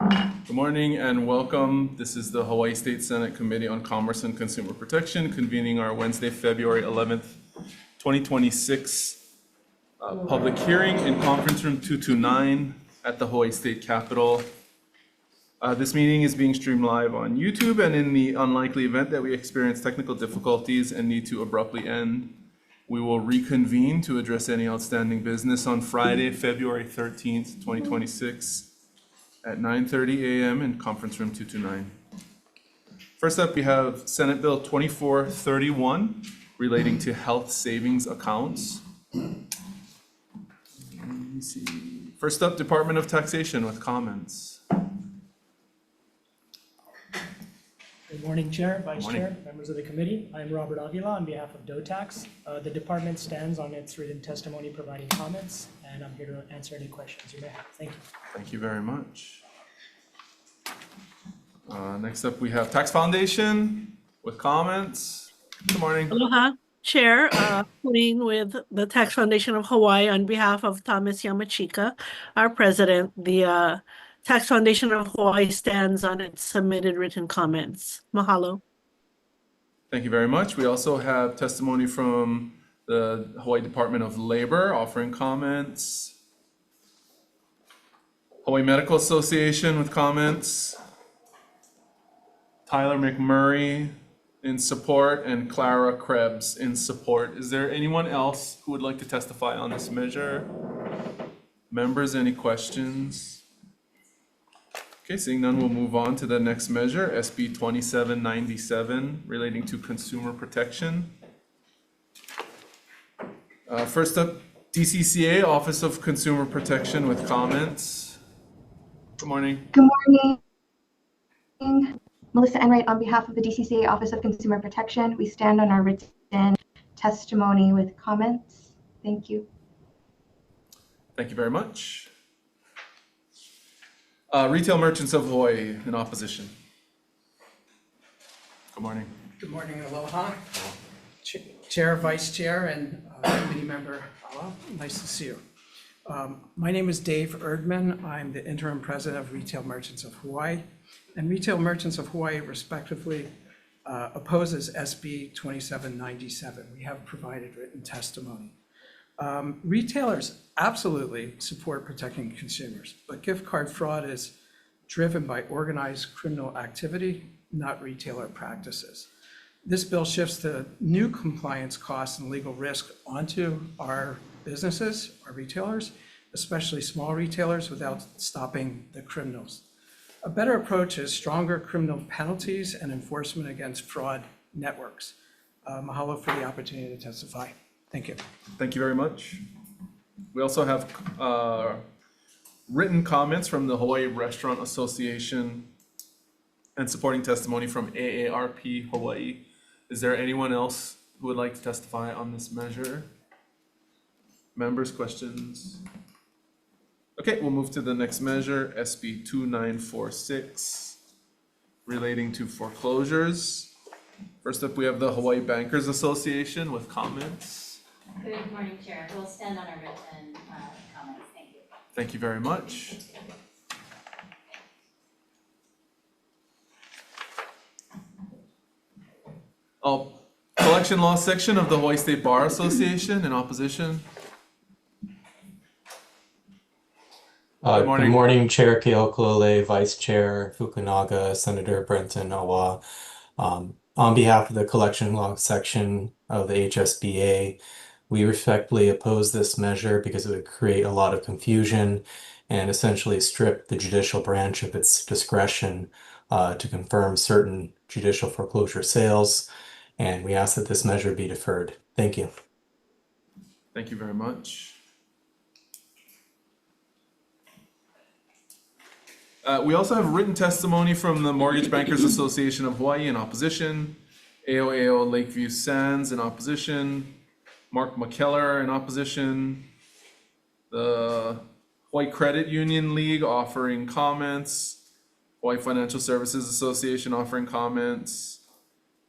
Good morning and welcome. This is the Hawaii State Senate Committee on Commerce and Consumer Protection convening our Wednesday, February 11th, 2026 public hearing in conference room 229 at the Hawaii State Capitol. This meeting is being streamed live on YouTube, and in the unlikely event that we experience technical difficulties and need to abruptly end, we will reconvene to address any outstanding business on Friday, February 13th, 2026 at 9:30 a.m. in conference room 229. First up, we have Senate Bill 2431 relating to health savings accounts. Let me see. First up, Department of Taxation with comments. Good morning, Chair, Vice Chair, members of the committee. I'm Robert Avila on behalf of DOTAX. The department stands on its written testimony providing comments, and I'm here to answer any questions you may have. Thank you. Thank you very much. Next up, we have Tax Foundation with comments. Good morning. Aloha, Chair, putting with the Tax Foundation of Hawaii on behalf of Thomas Yamachika, our president. The Tax Foundation of Hawaii stands on its submitted written comments. Mahalo. Thank you very much. We also have testimony from the Hawaii Department of Labor offering comments. Hawaii Medical Association with comments. Tyler McMurray in support and Clara Krebs in support. Is there anyone else who would like to testify on this measure? Members, any questions? Okay, seeing none, we'll move on to the next measure, SB 2797, relating to consumer protection. First up, DCCA, Office of Consumer Protection with comments. Good morning. Good morning. Melissa Enright on behalf of the DCCA Office of Consumer Protection. We stand on our written testimony with comments. Thank you. Thank you very much. Retail Merchants of Hawaii in opposition. Good morning. Good morning, aloha. Chair, Vice Chair, and committee member, nice to see you. My name is Dave Erdman. I'm the interim president of Retail Merchants of Hawaii, and Retail Merchants of Hawaii respectively opposes SB 2797. We have provided written testimony. Retailers absolutely support protecting consumers, but gift card fraud is driven by organized criminal activity, not retailer practices. This bill shifts the new compliance costs and legal risk onto our businesses, our retailers, especially small retailers, without stopping the criminals. A better approach is stronger criminal penalties and enforcement against fraud networks. Mahalo for the opportunity to testify. Thank you. Thank you very much. We also have written comments from the Hawaii Restaurant Association and supporting testimony from AARP Hawaii. Is there anyone else who would like to testify on this measure? Members, questions? Okay, we'll move to the next measure, SB 2946, relating to foreclosures. First up, we have the Hawaii Bankers Association with comments. Good morning, Chair. We'll stand on our written comments. Thank you. Thank you very much. Collection Law section of the Hawaii State Bar Association in opposition. Good morning, Chair Keokulole, Vice Chair Fukunaga, Senator Brenton Owa. On behalf of the Collection Law section of the HSBA, we respectfully oppose this measure because it would create a lot of confusion and essentially strip the judicial branch of its discretion to confirm certain judicial foreclosure sales. And we ask that this measure be deferred. Thank you. Thank you very much. We also have written testimony from the Mortgage Bankers Association of Hawaii in opposition, AOAO Lakeview Sands in opposition, Mark McKellar in opposition, the Hawaii Credit Union League offering comments, Hawaii Financial Services Association offering comments,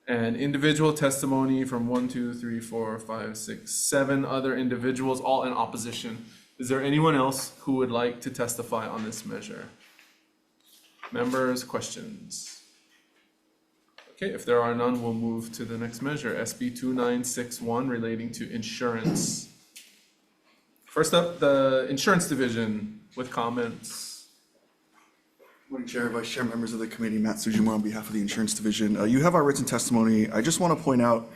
and individual testimony from 7 other individuals, all in opposition. Is there anyone else who would like to testify on this measure? Members, questions? Okay, if there are none, we'll move to the next measure, SB 2961, relating to insurance. First up, the Insurance Division with comments. Morning, Chair, Vice Chair, members of the committee, Matt Sujimo on behalf of the Insurance Division. You have our written testimony. I just want to point out,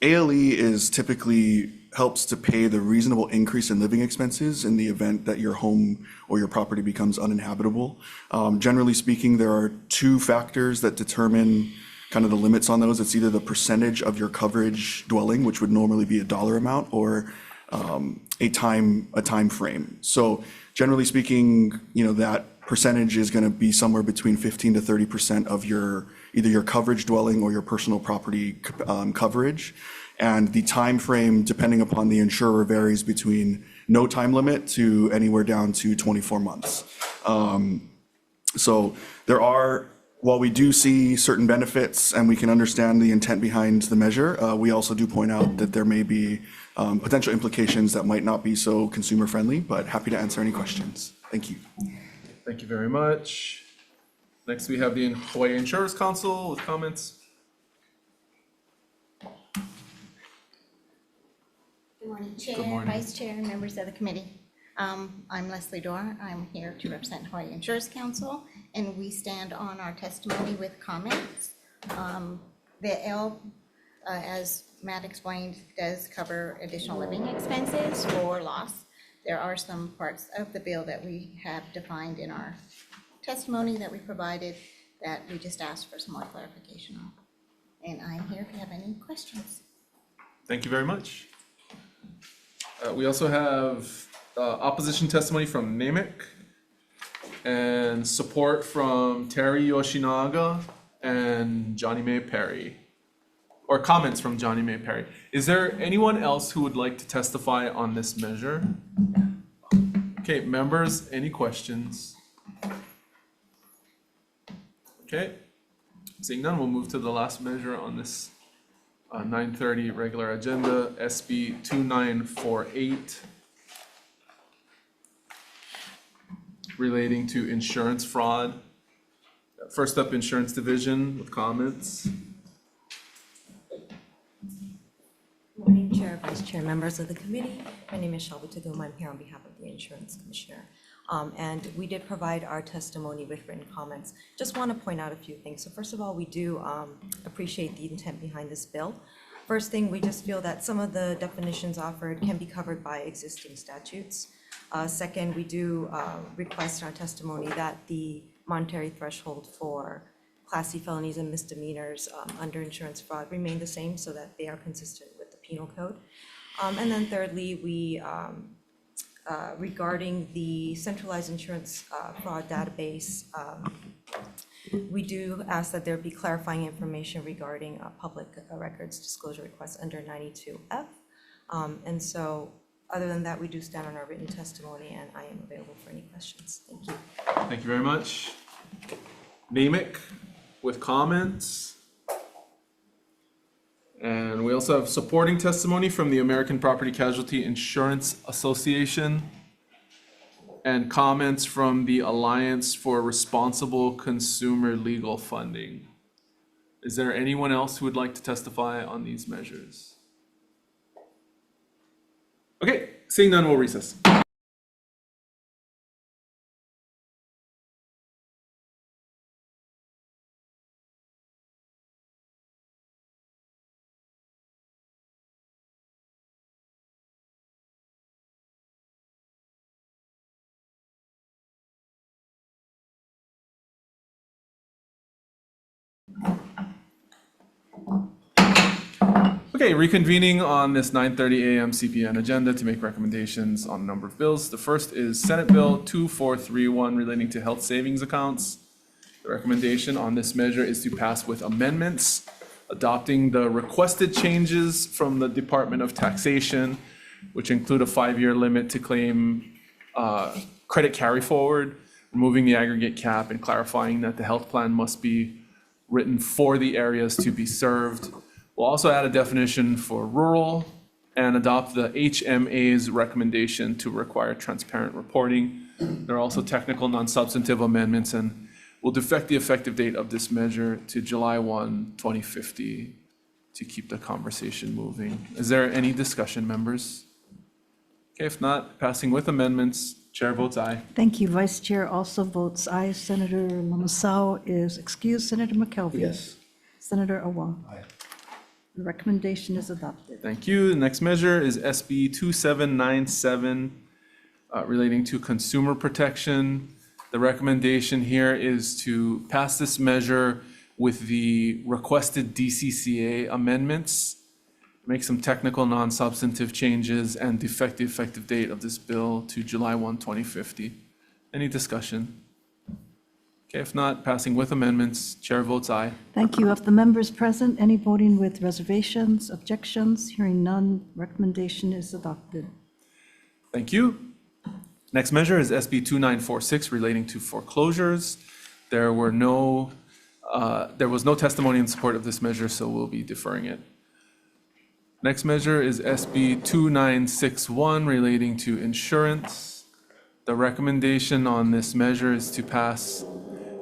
ALE is typically helps to pay the reasonable increase in living expenses in the event that your home or your property becomes uninhabitable. Generally speaking, there are two factors that determine kind of the limits on those. It's either the percentage of your coverage dwelling, which would normally be a dollar amount, or a time frame. So generally speaking, that percentage is going to be somewhere between 15 to 30% of either your coverage dwelling or your personal property coverage. And the time frame, depending upon the insurer, varies between no time limit to anywhere down to 24 months. So while we do see certain benefits and we can understand the intent behind the measure, we also do point out that there may be potential implications that might not be so consumer friendly, but happy to answer any questions. Thank you. Thank you very much. Next, we have the Hawaii Insurers Council with comments. Good morning, Chair, Good morning. Vice Chair, and members of the committee. I'm Leslie Dorr. I'm here to represent Hawaii Insurers Council, and we stand on our testimony with comments. The L, as Matt explained, does cover additional living expenses for loss. There are some parts of the bill that we have defined in our testimony that we provided that we just asked for some more clarification on. And I'm here if you have any questions. Thank you very much. We also have opposition testimony from NAMIC and support from Terry Yoshinaga and Johnny May Perry, or comments from Johnny May Perry. Is there anyone else who would like to testify on this measure? Okay, members, any questions? Okay, seeing none, we'll move to the last measure on this 9:30 regular agenda, SB 2948, relating to insurance fraud. First up, Insurance Division with comments. Morning, Chair, Vice Chair, members of the committee. My name is Shelby Taguma. I'm here on behalf of the Insurance Commissioner. And we did provide our testimony with written comments. Just want to point out a few things. So first of all, we do appreciate the intent behind this bill. First thing, we just feel that some of the definitions offered can be covered by existing statutes. Second, we do request in our testimony that the monetary threshold for Class C felonies and misdemeanors under insurance fraud remain the same so that they are consistent with the penal code. And then thirdly, we regarding the centralized insurance fraud database, we do ask that there be clarifying information regarding public records disclosure requests under 92F. And so other than that, we do stand on our written testimony, and I am available for any questions. Thank you. Thank you very much. NAMIC with comments. And we also have supporting testimony from the American Property Casualty Insurance Association and comments from the Alliance for Responsible Consumer Legal Funding. Is there anyone else who would like to testify on these measures? Okay, seeing none, we'll recess. Okay, reconvening on this 9:30 a.m. CPN agenda to make recommendations on a number of bills. The first is Senate Bill 2431 relating to health savings accounts. The recommendation on this measure is to pass with amendments, adopting the requested changes from the Department of Taxation, which include a 5-year limit to claim credit carry forward, removing the aggregate cap, and clarifying that the health plan must be written for the areas to be served. We'll also add a definition for rural and adopt the HMA's recommendation to require transparent reporting. There are also technical, non-substantive amendments, and will defect the effective date of this measure to July 1, 2050 to keep the conversation moving. Is there any discussion, members? Okay, if not, passing with amendments, chair votes aye. Thank you. Vice Chair also votes aye. Senator Lamasau is excused. Senator McKelvey? Yes. Senator Awa? Aye. The recommendation is adopted. Thank you. The next measure is SB 2797, relating to consumer protection. The recommendation here is to pass this measure with the requested DCCA amendments, make some technical, non-substantive changes, and defect the effective date of this bill to July 1, 2050. Any discussion? Okay, if not, passing with amendments, chair votes aye. Thank you. Of the members present, any voting with reservations, objections? Hearing none, recommendation is adopted. Thank you. Next measure is SB 2946 relating to foreclosures. There was no testimony in support of this measure, so we'll be deferring it. Next measure is SB 2961 relating to insurance. The recommendation on this measure is to pass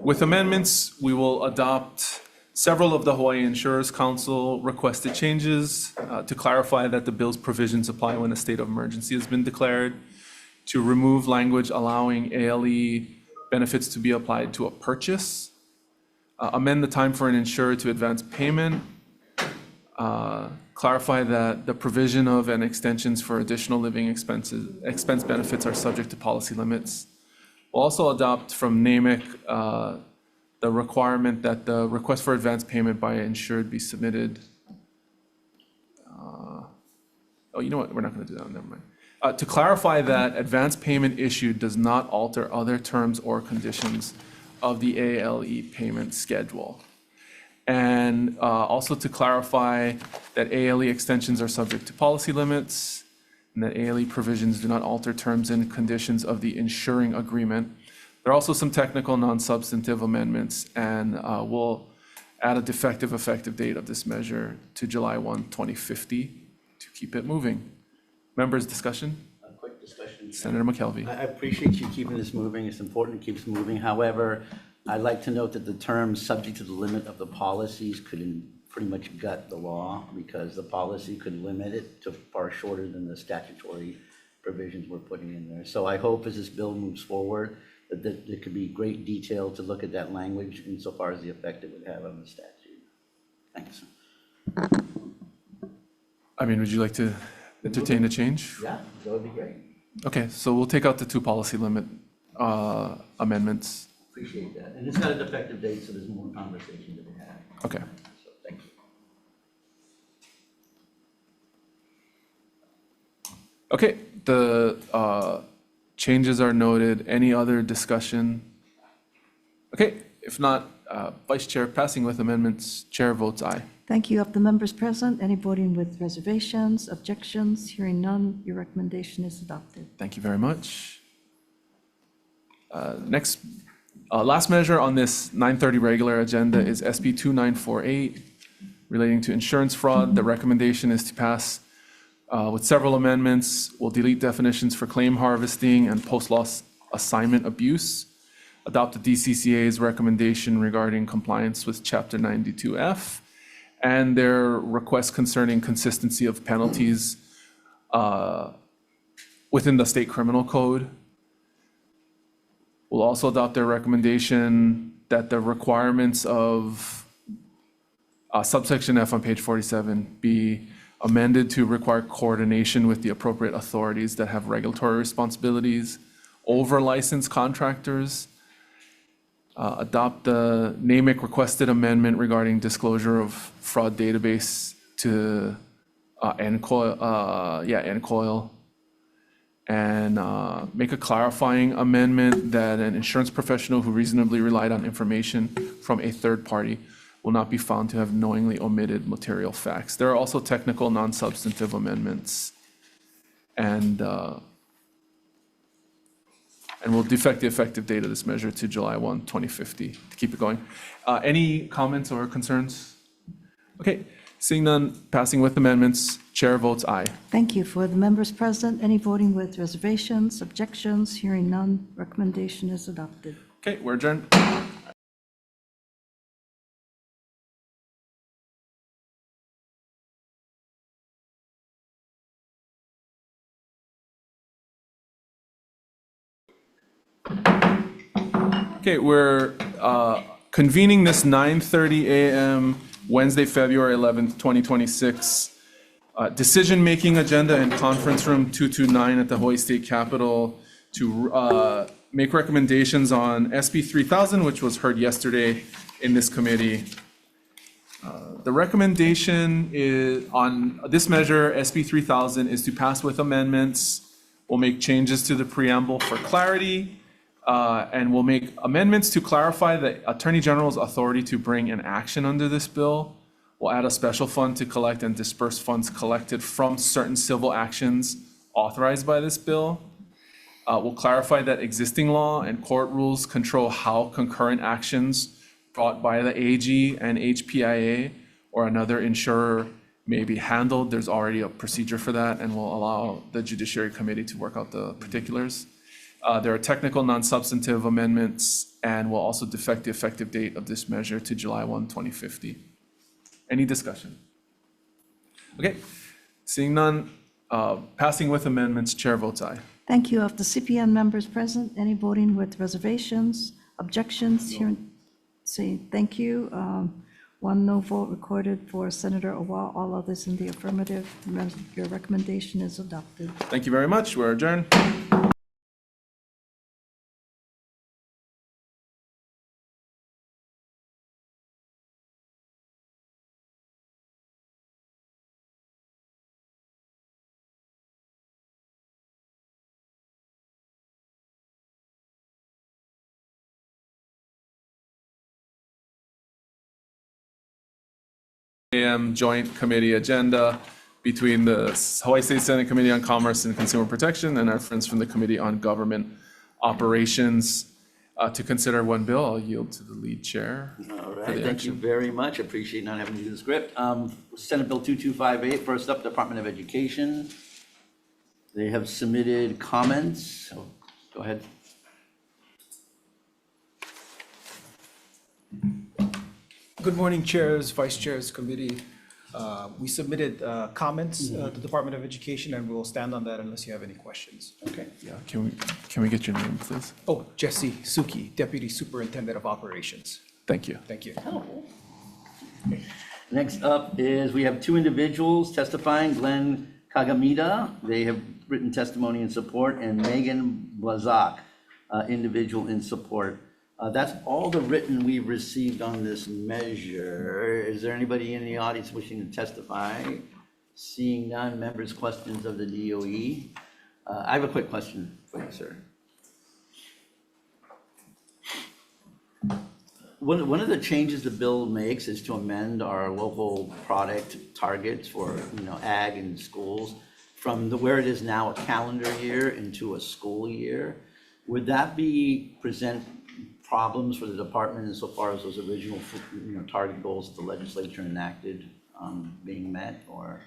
with amendments. We will adopt several of the Hawaii Insurers Council requested changes to clarify that the bill's provisions apply when a state of emergency has been declared, to remove language allowing ALE benefits to be applied to a purchase, amend the time for an insurer to advance payment, clarify that the provision of and extensions for additional living expense benefits are subject to policy limits. We'll also adopt from NAMIC the requirement that the request for advance payment by insured be submitted. Oh, you know what? We're not going to do that. Never mind. To clarify that advance payment issued does not alter other terms or conditions of the ALE payment schedule. And also to clarify that ALE extensions are subject to policy limits, and that ALE provisions do not alter terms and conditions of the insuring agreement. There are also some technical, non-substantive amendments, and we'll add a defective effective date of this measure to July 1, 2050 to keep it moving. Members, discussion? A quick discussion. Senator McKelvey. I appreciate you keeping this moving. It's important to keep this moving. However, I'd like to note that the term subject to the limit of the policies could pretty much gut the law, because the policy could limit it to far shorter than the statutory provisions we're putting in there. So I hope as this bill moves forward that there could be great detail to look at that language insofar as the effect it would have on the statute. Thanks. I mean, would you like to entertain a change? Yeah, that would be great. Okay, so we'll take out the two policy limit amendments. Appreciate that. And it's got a defective date, so there's more conversation to be had. Okay. So thank you. Okay, the changes are noted. Any other discussion? Okay, if not, Vice Chair, passing with amendments, chair votes aye. Thank you. Of the members present, any voting with reservations, objections? Hearing none, your recommendation is adopted. Thank you very much. Next, last measure on this 9:30 regular agenda is SB 2948 relating to insurance fraud. The recommendation is to pass with several amendments. We'll delete definitions for claim harvesting and post-loss assignment abuse, adopt the DCCA's recommendation regarding compliance with Chapter 92F, and their request concerning consistency of penalties within the state criminal code. We'll also adopt their recommendation that the requirements of subsection F on page 47 be amended to require coordination with the appropriate authorities that have regulatory responsibilities over licensed contractors. Adopt the NAMIC requested amendment regarding disclosure of fraud database to NCOIL, and make a clarifying amendment that an insurance professional who reasonably relied on information from a third party will not be found to have knowingly omitted material facts. There are also technical, non-substantive amendments, and we'll defect the effective date of this measure to July 1, 2050 to keep it going. Any comments or concerns? Okay, Seeing none, passing with amendments, chair votes aye. Thank you. For the members present, any voting with reservations, objections? Hearing none, recommendation is adopted. Okay, we're adjourned. Okay, we're convening this 9:30 a.m. Wednesday, February 11th, 2026 decision-making agenda in conference room 229 at the Hawaii State Capitol to make recommendations on SB 3000, which was heard yesterday in this committee. The recommendation is on this measure, SB 3000, is to pass with amendments. We'll make changes to the preamble for clarity, and we'll make amendments to clarify the Attorney General's authority to bring an action under this bill. We'll add a special fund to collect and disperse funds collected from certain civil actions authorized by this bill. We'll clarify that existing law and court rules control how concurrent actions brought by the AG and HPIA or another insurer may be handled. There's already a procedure for that, and we'll allow the Judiciary Committee to work out the particulars. There are technical, non-substantive amendments, and we'll also defect the effective date of this measure to July 1, 2050. Any discussion? Okay, seeing none, passing with amendments, chair votes aye. Thank you. Of the CPN members present, any voting with reservations, objections? Hearing, say thank you. One no vote recorded for Senator Owa, all others in the affirmative. Your recommendation is adopted. Thank you very much. We're adjourned. AM Joint Committee agenda between the Hawaii State Senate Committee on Commerce and Consumer Protection and our friends from the Committee on Government Operations. To consider one bill, I'll yield to the lead chair. All for right, the thank you action. very much. Appreciate not having to do the script. Senate Bill 2258, first up, Department of Education. They have submitted comments. So go ahead. Good morning, chairs, vice chairs, committee. We submitted comments to the Department of Education, and we'll stand on that unless you have any questions. Okay. Yeah, can we get your name, please? Oh, Jesse Suki, Deputy Superintendent of Operations. Thank you. Thank you. Next up is we have two individuals testifying, Glenn Kagamita, they have written testimony in support, and Megan Blazak, individual in support. That's all the written we've received on this measure. Is there anybody in the audience wishing to testify? Seeing none, members' questions of the DOE. I have a quick question for you, sir. One of the changes the bill makes is to amend our local product targets for, ag and schools from where it is now a calendar year into a school year. Would that present problems for the department insofar as those original, target goals that the legislature enacted being met, or?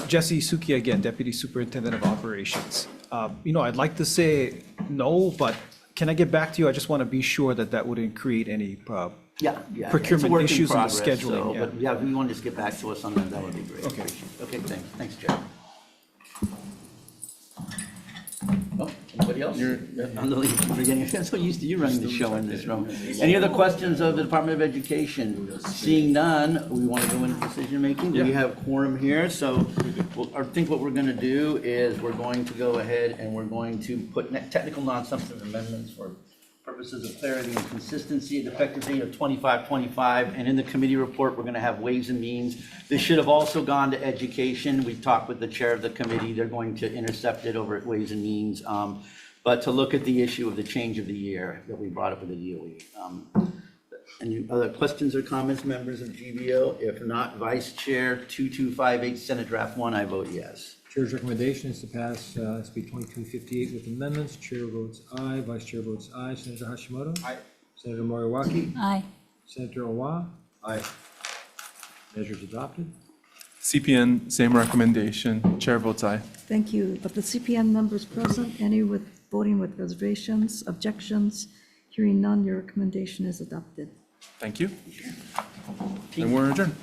Jesse Suki again, Deputy Superintendent of Operations. I'd like to say no, but can I get back to you? I just want to be sure that wouldn't create any procurement issues in the scheduling. But if you want to just get back to us on that, that would be great. Okay. Okay, thanks, Chair. Oh, anybody else? I'm the lead beginning. I'm so used to you running the show in this room. Any other questions of the Department of Education? Seeing none, we want to go into decision making. We have quorum here, so I think what we're going to do is we're going to go ahead and we're going to put technical non-substantive amendments for purposes of clarity and consistency, the effective date of 25/25, and in the committee report, we're going to have Ways and Means. This should have also gone to Education. We talked with the chair of the committee. They're going to intercept it over at Ways and Means, but to look at the issue of the change of the year that we brought up with the DOE. Any other questions or comments, members of GVO? If not, Vice Chair 2258, Senate Draft 1, I vote yes. Chair's recommendation is to pass SB 2258 with amendments. Chair votes aye. Vice Chair votes aye. Senator Hashimoto? Aye. Senator Moriwaki? Aye. Senator Owa? Aye. Measures adopted. CPN, same recommendation. Chair votes aye. Thank you. Of the CPN members present, any with voting with reservations, objections? Hearing none, your recommendation is adopted. Thank you. And we're adjourned.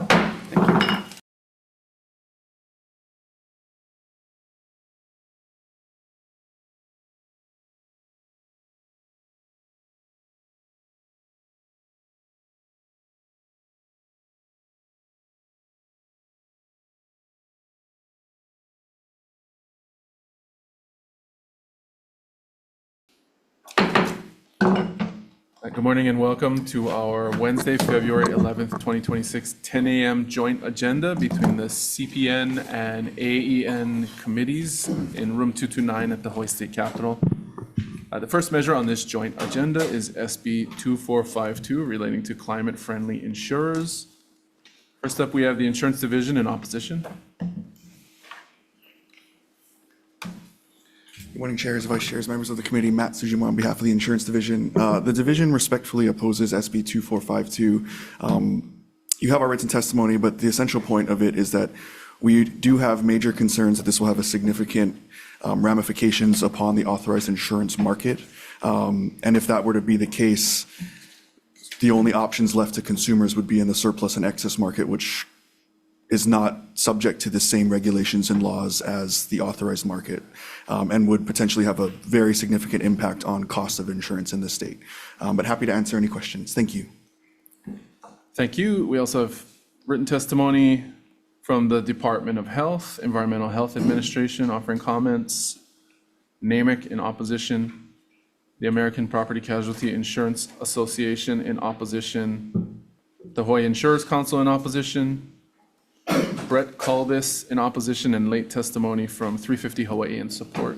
Good morning and welcome to our Wednesday, February 11th, 2026, 10 a.m. joint agenda between the CPN and AEN committees in room 229 at the Hawaii State Capitol. The first measure on this joint agenda is SB 2452 relating to climate-friendly insurers. First up, we have the Insurance Division in opposition. Good morning, chairs, vice chairs, members of the committee. Matt Sujima on behalf of the Insurance Division. The division respectfully opposes SB 2452. You have our written testimony, but the essential point of it is that we do have major concerns that this will have a significant ramifications upon the authorized insurance market. And if that were to be the case, the only options left to consumers would be in the surplus and excess market, which is not subject to the same regulations and laws as the authorized market, and would potentially have a very significant impact on cost of insurance in the state. But happy to answer any questions. Thank you. Thank you. We also have written testimony from the Department of Health, Environmental Health Administration offering comments, NAMIC in opposition, the American Property Casualty Insurance Association in opposition, the Hawaii Insurers Council in opposition, Brett Calvis in opposition, and late testimony from 350 Hawai'i in support.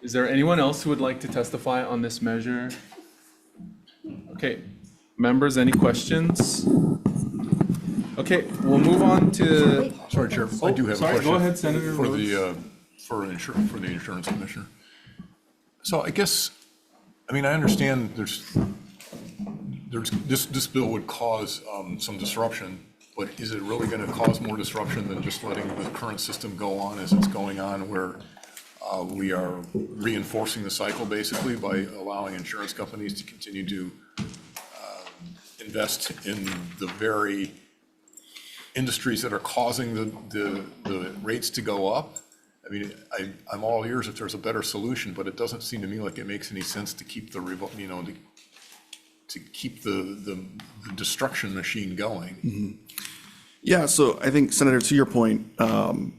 Is there anyone else who would like to testify on this measure? Okay, members, any questions? Okay, we'll move on to. Sorry, Chair, I do have a question. Go ahead, Senator For Rhodes. the insurance commissioner. So I guess, I mean, I understand this bill would cause some disruption, but is it really going to cause more disruption than just letting the current system go on as it's going on, where we are reinforcing the cycle basically by allowing insurance companies to continue to invest in the very industries that are causing the rates to go up? I mean, I'm all ears if there's a better solution, but it doesn't seem to me like it makes any sense to keep to keep the destruction machine going. Mm-hmm. Yeah, so I think, Senator, to your point, the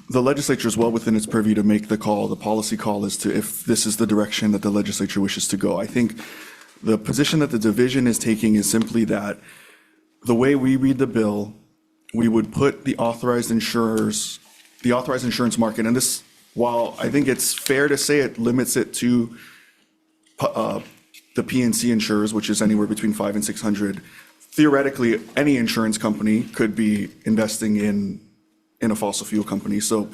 legislature is well within its purview to make the call, the policy call as to if this is the direction that the legislature wishes to go. I think the position that the division is taking is simply that the way we read the bill, we would put the authorized insurance market, and this, while I think it's fair to say it limits it to the PNC insurers, which is anywhere between 500 and 600, theoretically, any insurance company could be investing in a fossil fuel company. So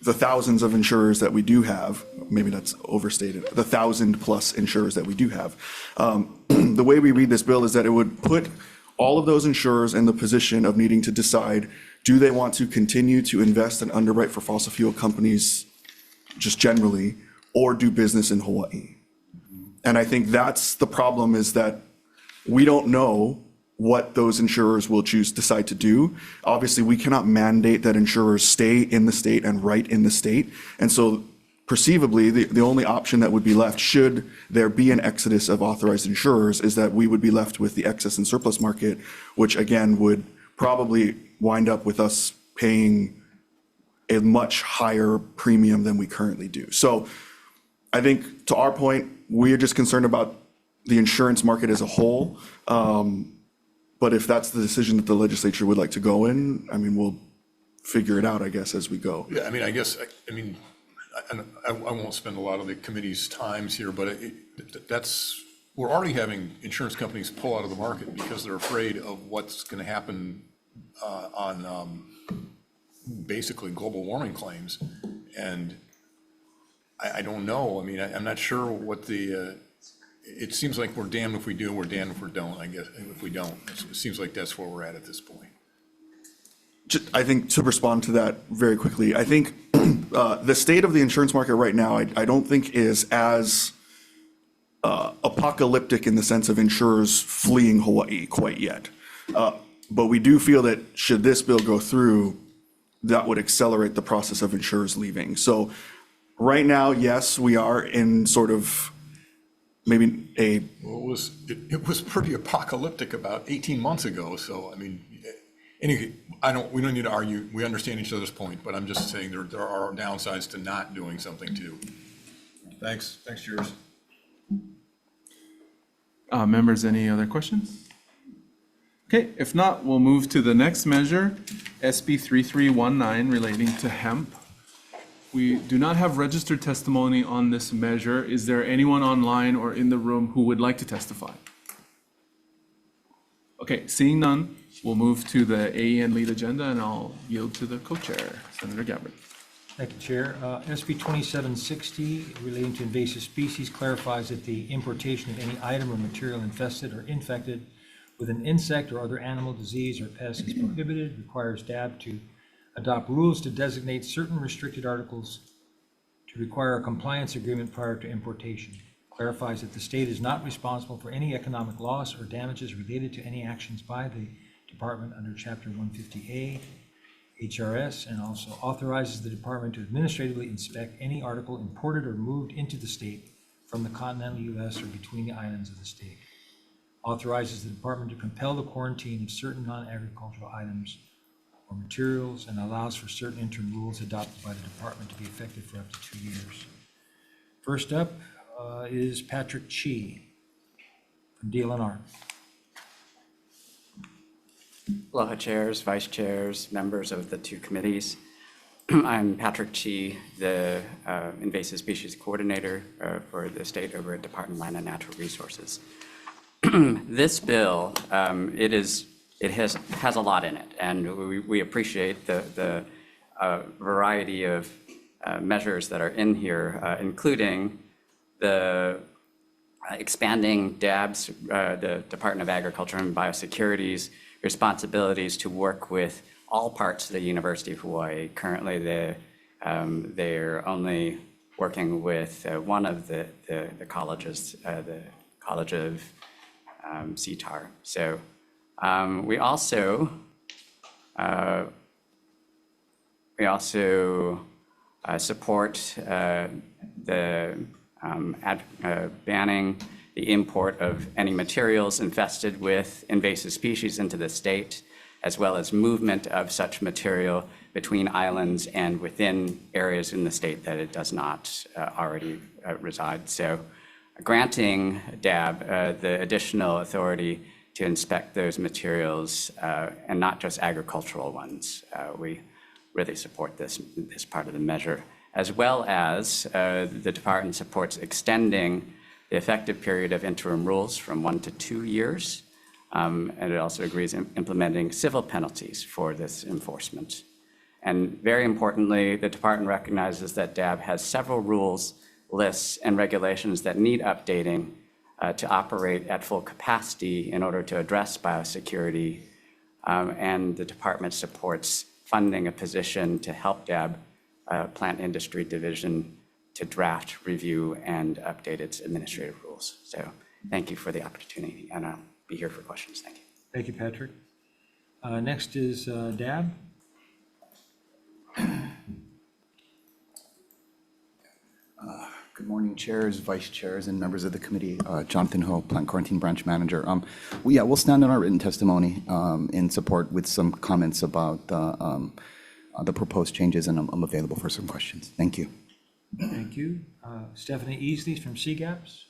the thousands of insurers that we do have, maybe that's overstated, the 1,000+ insurers that we do have, the way we read this bill is that it would put all of those insurers in the position of needing to decide, do they want to continue to invest and underwrite for fossil fuel companies just generally, or do business in Hawaii? And I think that's the problem, is that we don't know what those insurers will decide to do. Obviously, we cannot mandate that insurers stay in the state and write in the state. And so perceivably, the only option that would be left, should there be an exodus of authorized insurers, is that we would be left with the excess and surplus market, which again would probably wind up with us paying a much higher premium than we currently do. So I think, to our point, we are just concerned about the insurance market as a whole. But if that's the decision that the legislature would like to go in, I mean, we'll figure it out, I guess, as we go. Yeah, I mean, I guess, I won't spend a lot of the committee's times here, but we're already having insurance companies pull out of the market because they're afraid of what's going to happen on basically global warming claims. And I don't know. I mean, I'm not sure what it seems like we're damned if we do, we're damned if we don't, I guess, if we don't. It seems like that's where we're at this point. I think to respond to that very quickly, I think the state of the insurance market right now, I don't think is as apocalyptic in the sense of insurers fleeing Hawaii quite yet. But we do feel that should this bill go through, that would accelerate the process of insurers leaving. So right now, yes, we are in sort of maybe a. Well, it was pretty apocalyptic about 18 months ago. So, I mean, anyway, we don't need to argue. We understand each other's point, but I'm just saying there are downsides to not doing something too. Thanks, Chairs. Members, any other questions? Okay, if not, we'll move to the next measure, SB 3319, relating to hemp. We do not have registered testimony on this measure. Is there anyone online or in the room who would like to testify? Okay, seeing none, we'll move to the AEN lead agenda, and I'll yield to the co-chair, Senator Gabbard. Thank you, Chair. SB 2760 relating to invasive species clarifies that the importation of any item or material infested or infected with an insect or other animal disease or pest is prohibited, requires DAB to adopt rules to designate certain restricted articles, to require a compliance agreement prior to importation, clarifies that the state is not responsible for any economic loss or damages related to any actions by the department under Chapter 150A HRS, and also authorizes the department to administratively inspect any article imported or moved into the state from the continental U.S. or between the islands of the state. Authorizes the department to compel the quarantine of certain non-agricultural items or materials, and allows for certain interim rules adopted by the department to be effective for up to 2 years. First up is Patrick Chi from DLNR. Aloha chairs, vice chairs, members of the two committees. I'm Patrick Chi, the invasive species coordinator for the state over at Department of Land and Natural Resources. This bill, it has a lot in it, and we appreciate the variety of measures that are in here, including the expanding DAB's, the Department of Agriculture and Biosecurity's responsibilities to work with all parts of the University of Hawaii. Currently, they're only working with one of the colleges, the College of CTAR. So we also support the banning the import of any materials infested with invasive species into the state, as well as movement of such material between islands and within areas in the state that it does not already reside. So granting DAB the additional authority to inspect those materials, and not just agricultural ones. We really support this part of the measure, as well as the department supports extending the effective period of interim rules from 1 to 2 years. And it also agrees in implementing civil penalties for this enforcement. And very importantly, the department recognizes that DAB has several rules, lists, and regulations that need updating to operate at full capacity in order to address biosecurity. And the department supports funding a position to help DAB Plant Industry Division to draft, review, and update its administrative rules. So thank you for the opportunity, and I'll be here for questions. Thank you. Thank you, Patrick. Next is DAB. Good morning, chairs, vice chairs, and members of the committee. Jonathan Ho, Plant Quarantine Branch Manager. We'll stand on our written testimony in support with some comments about the proposed changes, and I'm available for some questions. Thank you. Thank you. Stephanie Easley from CGAPS.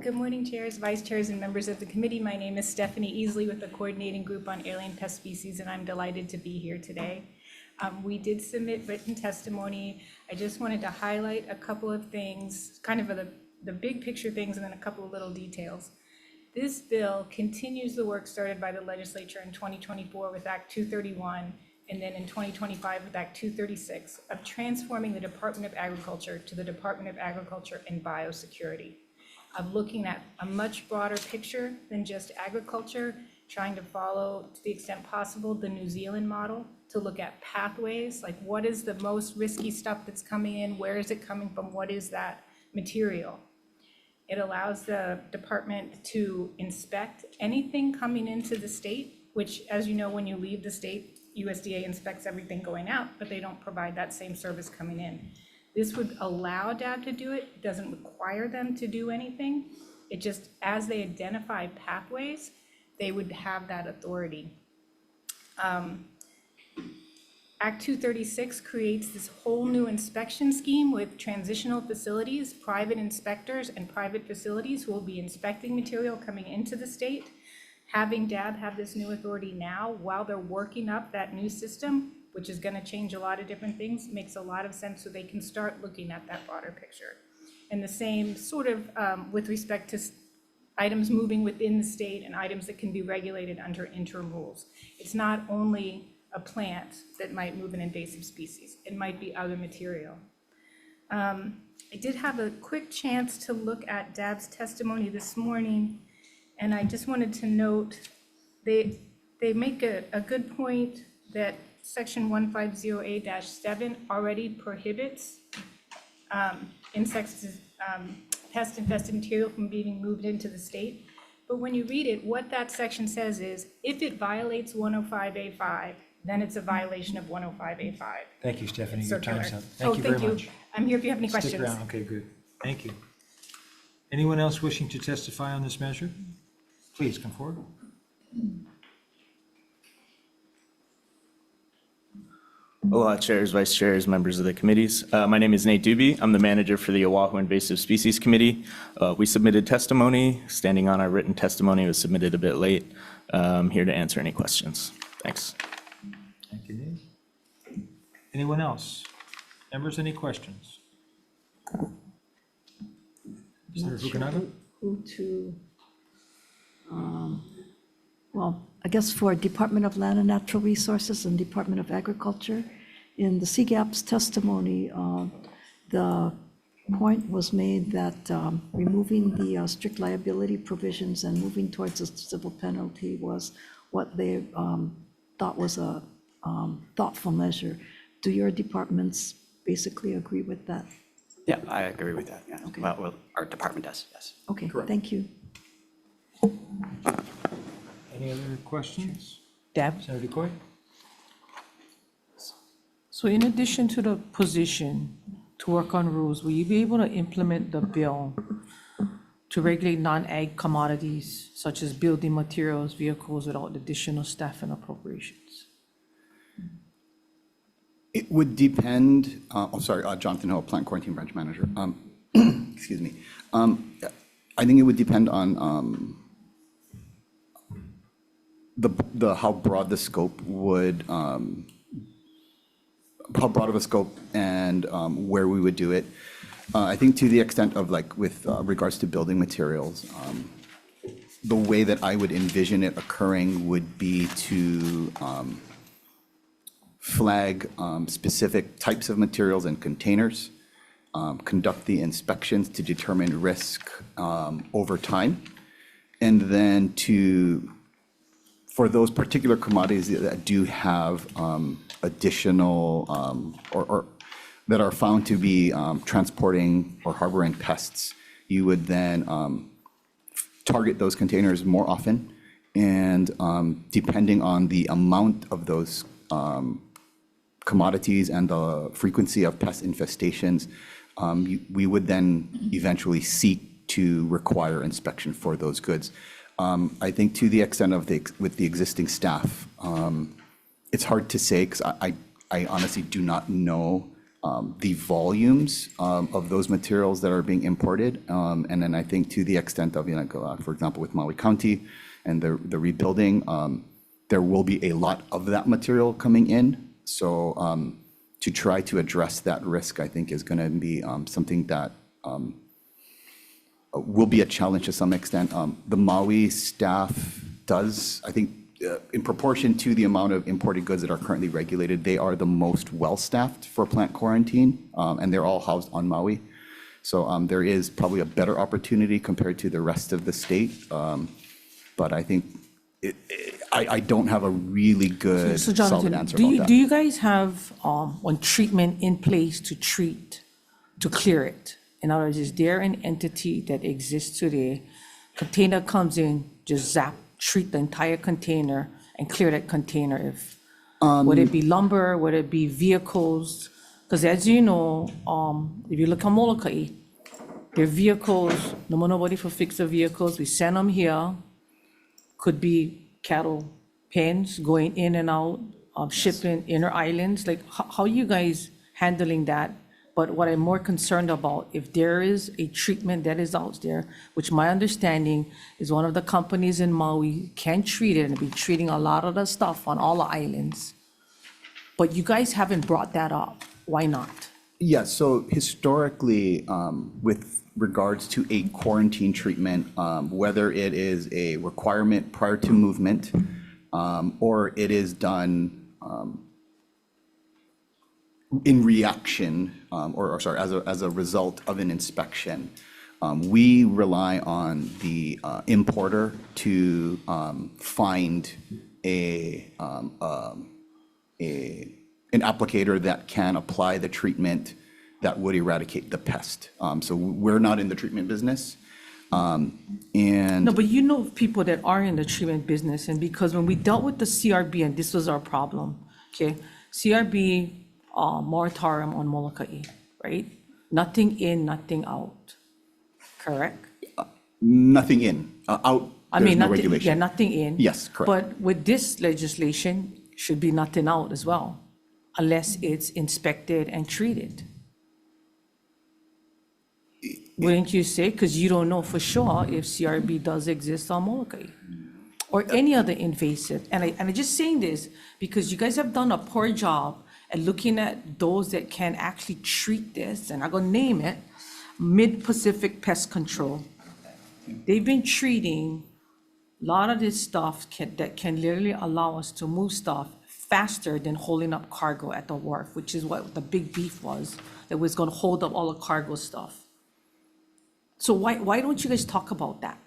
Good morning, chairs, vice chairs, and members of the committee. My name is Stephanie Easley with the Coordinating Group on Alien Pest Species, and I'm delighted to be here today. We did submit written testimony. I just wanted to highlight a couple of things, kind of the big picture things, and then a couple of little details. This bill continues the work started by the legislature in 2024 with Act 231 and then in 2025 with Act 236 of transforming the Department of Agriculture to the Department of Agriculture and Biosecurity, of looking at a much broader picture than just agriculture, trying to follow, to the extent possible, the New Zealand model, to look at pathways, like what is the most risky stuff that's coming in, where is it coming from, what is that material? It allows the department to inspect anything coming into the state, which, as you know, when you leave the state, USDA inspects everything going out, but they don't provide that same service coming in. This would allow DAB to do it. It doesn't require them to do anything. It just, as they identify pathways, they would have that authority. Act 236 creates this whole new inspection scheme with transitional facilities, private inspectors and private facilities who will be inspecting material coming into the state. Having DAB have this new authority now while they're working up that new system, which is going to change a lot of different things, makes a lot of sense, so they can start looking at that broader picture. And the same sort of with respect to items moving within the state and items that can be regulated under interim rules. It's not only a plant that might move an invasive species. It might be other material. I did have a quick chance to look at DAB's testimony this morning, and I just wanted to note they make a good point that Section 150A-7 already prohibits insects, pest-infested material from being moved into the state. But when you read it, what that section says is, if it violates 105A5, then it's a violation of 105A5. Thank you, Stephanie. It's Your time's circular. up. Thank you very much. I'm here if you have any Stick questions. around. Okay, good. Thank you. Anyone else wishing to testify on this measure? Please come forward. Aloha, chairs, vice chairs, members of the committees. My name is Nate Doobie. I'm the manager for the Oahu Invasive Species Committee. We submitted testimony. Standing on our written testimony, was submitted a bit late. I'm here to answer any questions. Thanks. Thank you, Nate. Anyone else? Members, any questions? Senator Fukunaga? Who to, well, I guess for Department of Land and Natural Resources and Department of Agriculture, in the CGAP's testimony, the point was made that removing the strict liability provisions and moving towards a civil penalty was what they thought was a thoughtful measure. Do your departments basically agree with that? Yeah, I agree with that, yeah. Okay. Well, our department does, yes. Okay, thank you. Any other questions? Deb? Senator Decoy? So in addition to the position to work on rules, will you be able to implement the bill to regulate non-ag commodities such as building materials, vehicles without additional staff and appropriations? It would depend, Jonathan Ho, Plant Quarantine Branch Manager. Excuse me. I think it would depend on the how broad the scope would, how broad of a scope and where we would do it. I think to the extent of like with regards to building materials, the way that I would envision it occurring would be to flag specific types of materials and containers, conduct the inspections to determine risk over time, and then for those particular commodities that do have additional or that are found to be transporting or harboring pests, you would then target those containers more often, and depending on the amount of those commodities and the frequency of pest infestations, we would then eventually seek to require inspection for those goods. I think to the extent of with the existing staff, it's hard to say because I honestly do not know the volumes of those materials that are being imported. And then I think to the extent of, for example, with Maui County and the rebuilding, there will be a lot of that material coming in. So to try to address that risk, I think is going to be something that will be a challenge to some extent. The Maui staff does, I think, in proportion to the amount of imported goods that are currently regulated, they are the most well-staffed for plant quarantine, and they're all housed on Maui. So there is probably a better opportunity compared to the rest of the state. But I think I don't have a really good So solid Jonathan, answer do about you, that. do you guys have one treatment in place to clear it? In other words, is there an entity that exists today? Container comes in, just zap, treat the entire container and clear that container if, would it be lumber, would it be vehicles? Because as you know, if you look at Molokai, their vehicles, no more nobody for fix the vehicles, we send them here. Could be cattle pens going in and out, shipping inner islands, like how you guys handling that? But what I'm more concerned about, if there is a treatment that is out there, which my understanding is one of the companies in Maui can treat it and be treating a lot of the stuff on all the islands. But you guys haven't brought that up. Why not? Yeah, so historically, with regards to a quarantine treatment, whether it is a requirement prior to movement, or it is done in reaction, or sorry, as a result of an inspection, we rely on the importer to find an applicator that can apply the treatment that would eradicate the pest. So we're not in the treatment business. And No, but you know people that are in the treatment business, and because when we dealt with the CRB, and this was our problem, okay? CRB moratorium on Molokai, right? Nothing in, nothing out, correct? nothing in, out, I there's mean, no nothing, yeah, regulation. nothing in. Yes, correct. But with this legislation, should be nothing out as well, unless it's inspected and treated. Wouldn't you say? Because you don't know for sure if CRB does exist on Molokai or any other invasive. And I'm just saying this because you guys have done a poor job at looking at those that can actually treat this, and I'm gonna name it, Mid-Pacific Pest Control. They've been treating a lot of this stuff that can literally allow us to move stuff faster than holding up cargo at the wharf, which is what the big beef was, that was gonna hold up all the cargo stuff. So why don't you guys talk about that?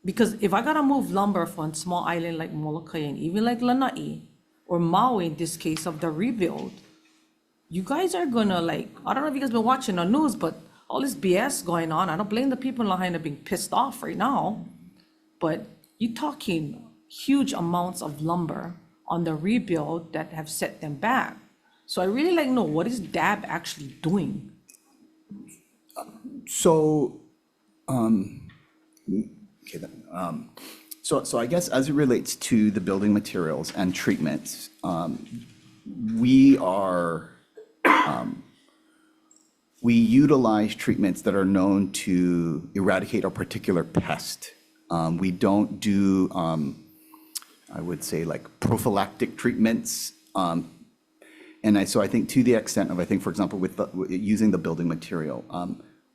Because if I gotta move lumber from a small island like Molokai and even like Lanai, or Maui in this case of the rebuild, you guys are gonna like, I don't know if you guys been watching the news, but all this BS going on, I don't blame the people in Lahaina being pissed off right now, but you're talking huge amounts of lumber on the rebuild that have set them back. So I really like to know, what is DAB actually doing? So, okay then, so I guess as it relates to the building materials and treatments, we utilize treatments that are known to eradicate a particular pest. We don't do, I would say, like prophylactic treatments. So I think to the extent of, I think, for example, with using the building material,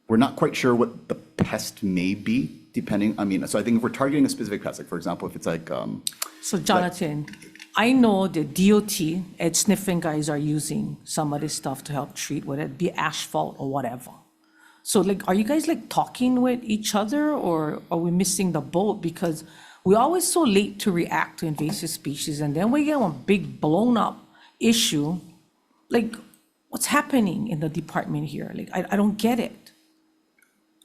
we're not quite sure what the pest may be, depending, so I think if we're targeting a specific pest, like for example, if it's like. So Jonathan, I know the DOT, Ed Sniffin guys are using some of this stuff to help treat, whether it be asphalt or whatever. So like, are you guys like talking with each other, or are we missing the boat? Because we're always so late to react to invasive species, and then we get one big blown up issue. Like, what's happening in the department here? Like, I don't get it.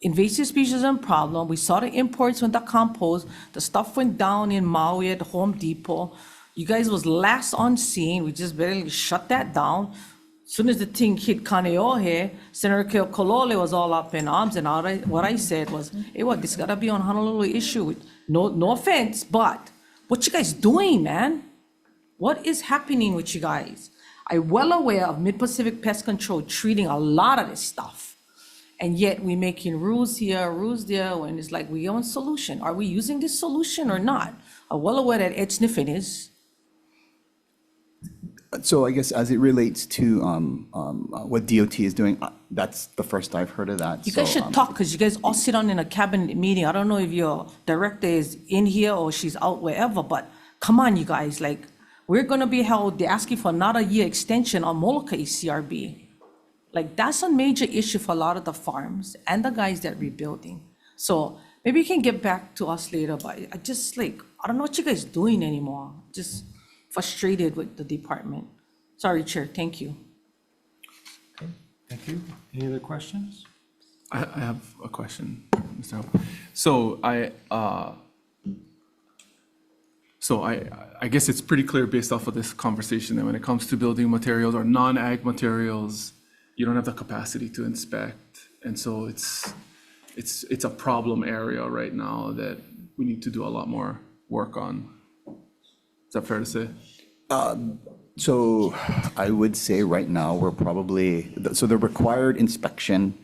Invasive species is a problem. We saw the imports when the compost, the stuff went down in Maui at Home Depot. You guys was last on scene. We just barely shut that down. As soon as the thing hit Kaneohe, Senator Keokolole was all up in arms, and what I said was, hey, what, this gotta be on Honolulu issue. No offense, but what you guys doing, man? What is happening with you guys? I'm well aware of Mid-Pacific Pest Control treating a lot of this stuff. And yet we're making rules here, rules there, when it's like we want a solution. Are we using this solution or not? I'm well aware that Ed Sniffin is. So I guess as it relates to what DOT is doing, that's the first I've heard of that. You guys So, should talk, because you guys all sit on in a cabinet meeting. I don't know if your director is in here or she's out wherever, but come on, you guys, like, we're gonna be held, they're asking for another year extension on Molokai CRB. Like, that's a major issue for a lot of the farms and the guys that rebuilding. So maybe you can get back to us later, but I just like, I don't know what you guys doing anymore. Just frustrated with the department. Sorry, Chair, thank you. Thank you. Any other questions? I have a question, Mr. Hope. So I guess it's pretty clear based off of this conversation that when it comes to building materials or non-ag materials, you don't have the capacity to inspect. And so it's a problem area right now that we need to do a lot more work on. Is that fair to say? So I would say right now, we're probably, so the required inspection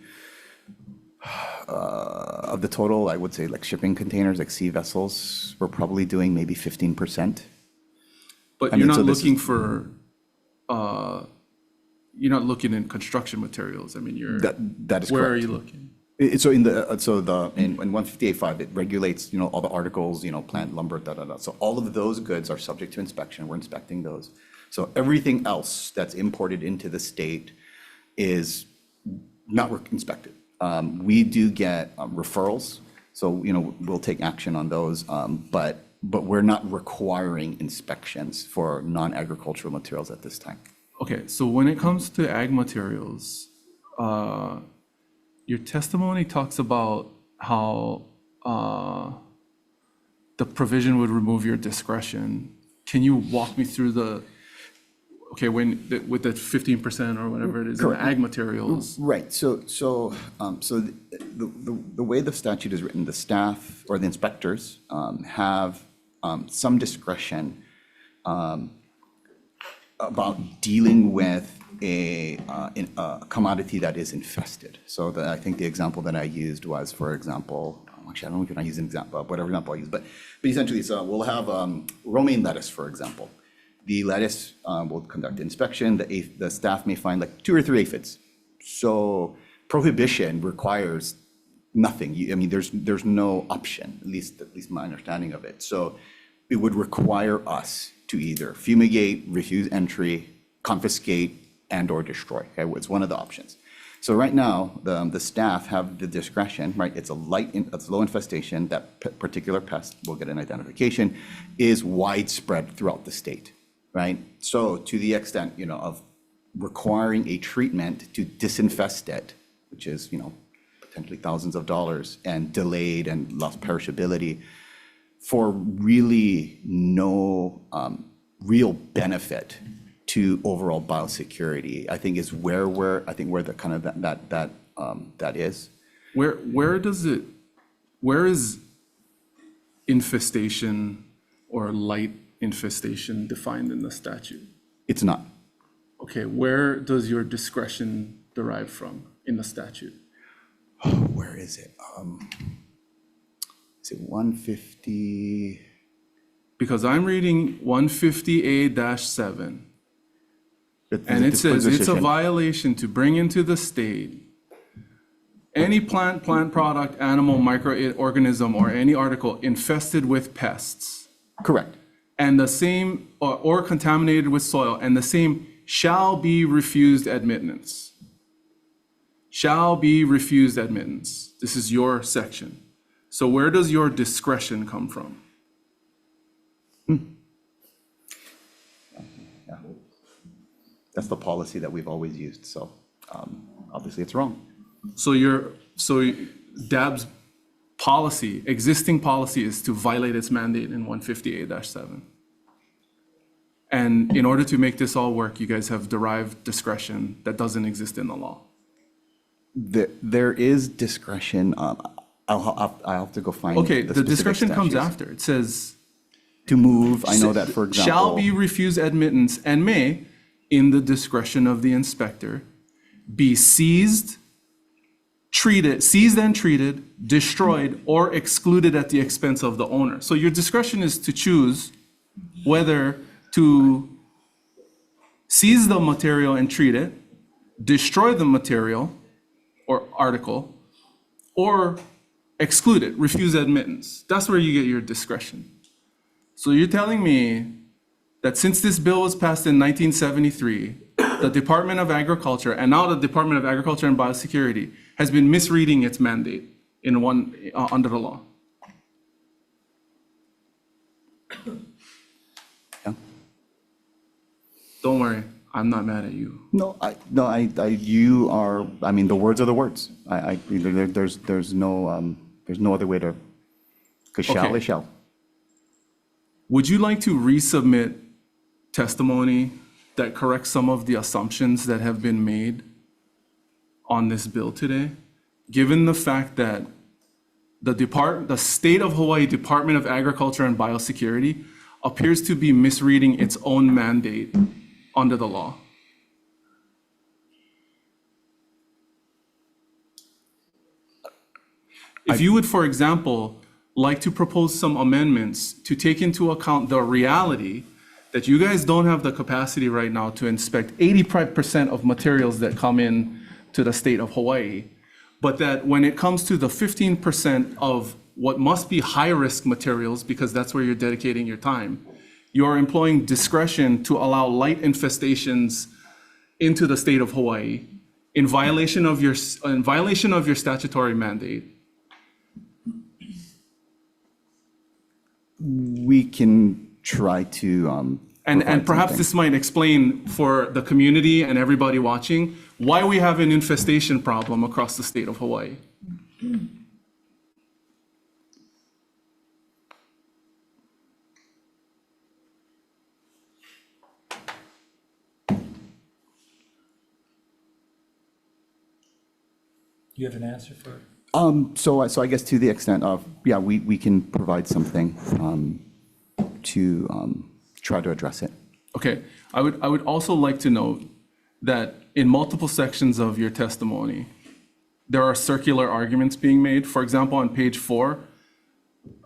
of the total, I would say like shipping containers, like sea vessels, we're probably doing maybe 15%. But you're not looking for, you're not looking in construction materials. I mean, That is correct. where are you looking? So in 158.5, it regulates, all the articles, plant, lumber, da. So all of those goods are subject to inspection. We're inspecting those. So everything else that's imported into the state is not inspected. We do get referrals, so, we'll take action on those, but we're not requiring inspections for non-agricultural materials at this time. Okay, so when it comes to ag materials, your testimony talks about how the provision would remove your discretion. Can you walk me through with the 15% or whatever it is in ag materials? Right. So the way the statute is written, the staff or the inspectors have some discretion about dealing with a commodity that is infested. So I think the example that I used was, for example, actually, I don't know if I use an example, whatever example I use, but essentially, so we'll have romaine lettuce, for example. The lettuce will conduct inspection. The staff may find like 2 or 3 aphids. So prohibition requires nothing. There's no option, at least my understanding of it. So it would require us to either fumigate, refuse entry, confiscate, and/or destroy. Okay, it's one of the options. So right now, the staff have the discretion, right? It's a low infestation. That particular pest will get an identification, is widespread throughout the state, right? So to the extent, of requiring a treatment to disinfest it, which is, potentially thousands of dollars, and delayed and lost perishability, for really no real benefit to overall biosecurity, I think is where the kind of that is. Where is infestation or light infestation defined in the statute? It's not. Okay, where does your discretion derive from in the statute? Where is it? Is it 150? Because I'm reading 150A-7. And it says it's a violation to bring into the state any plant product, animal, microorganism, or any article infested with pests. Correct. And the same, or contaminated with soil, and the same shall be refused admittance. Shall be refused admittance. This is your section. So where does your discretion come from? That's the policy that we've always used. So obviously it's wrong. So DAB's policy, existing policy, is to violate its mandate in 158-7. And in order to make this all work, you guys have derived discretion that doesn't exist in the law. There is discretion. I'll have to go find. Okay, the discretion comes after. It says to move. I know that, for example, shall be refused admittance and may, in the discretion of the inspector, be seized and treated, destroyed, or excluded at the expense of the owner. So your discretion is to choose whether to seize the material and treat it, destroy the material or article, or exclude it, refuse admittance. That's where you get your discretion. So you're telling me that since this bill was passed in 1973, the Department of Agriculture, and now the Department of Agriculture and Biosecurity, has been misreading its mandate under the law. Yeah. Don't worry, I'm not mad at you. You are, I mean, the words are the words. There's no other way to, because shall Okay. is shall. Would you like to resubmit testimony that corrects some of the assumptions that have been made on this bill today? Given the fact that the state of Hawaii Department of Agriculture and Biosecurity appears to be misreading its own mandate under the law. If you would, for example, like to propose some amendments to take into account the reality that you guys don't have the capacity right now to inspect 85% of materials that come in to the state of Hawaii, but that when it comes to the 15% of what must be high-risk materials, because that's where you're dedicating your time, you are employing discretion to allow light infestations into the state of Hawaii in violation of your statutory mandate. We can try to. And perhaps this might explain for the community and everybody watching why we have an infestation problem across the state of Hawaii. You have an answer for it? So I guess to the extent of, yeah, we can provide something to try to address it. Okay, I would also like to note that in multiple sections of your testimony, there are circular arguments being made. For example, on page 4,